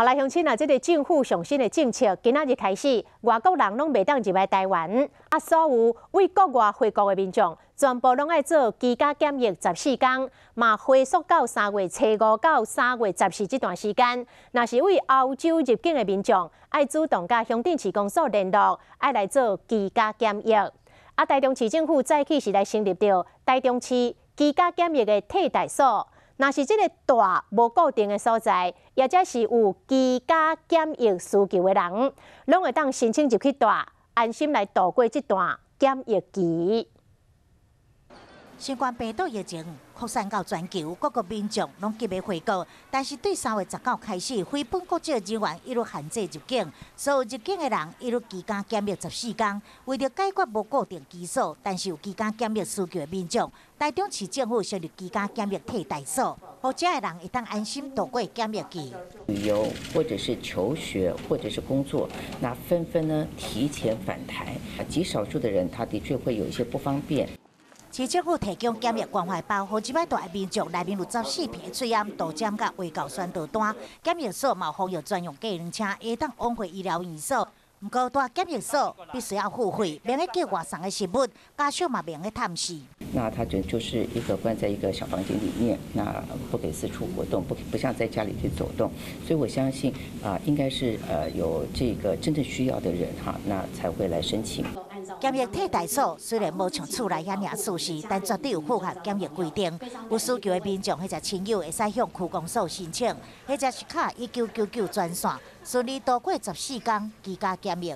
好来，乡亲啊，这个政府上新的政策，今仔日开始，外国人拢袂当入来台湾。啊，所有为国外回国的民众，全部拢爱做居家检疫14天，嘛回溯到3月初5到3月14这段时间。若是为欧洲入境的民众，爱主动甲乡镇市公所联络，爱来做居家检疫。啊，台中市政府早起是来成立着台中市居家检疫的替代所。 若是这个大无固定的所在，或者是有居家检疫需求的人，拢会当申请入去大，安心来度过这段检疫期。新冠病毒疫情扩散到全球，各国民众拢急要回国，但是对3月19开始，非本国籍人员一律限制入境，所有入境的人一律居家检疫14天。为了解决无固定居所，但是有居家检疫需求的民众，台中市政府成立居家检疫替代所，让这的人会当安心度过检疫期。旅游或者是求学或者是工作，那纷纷呢提前返台，极少数的人他的确会有一些不方便。 市政府提供检疫关怀包，予入来大的民众，内面有14片的嘴烟、豆浆甲卫教宣导单。检疫所嘛附有专用计程车，会当往回医疗院所。不过大检疫所必须要付费，免去叫外送的食物，家属嘛免去探视。那他就是一个关在一个小房间里面，那不给四处活动，不像在家里去走动。所以我相信应该是有这个真正需要的人哈，那才会来申请。 检疫替代所虽然无像厝内遐尔舒适，但绝对有符合检疫规定。有需求的民众或者亲友会使向区公所申请，或者是卡1999专线，顺利度过14天居家检疫。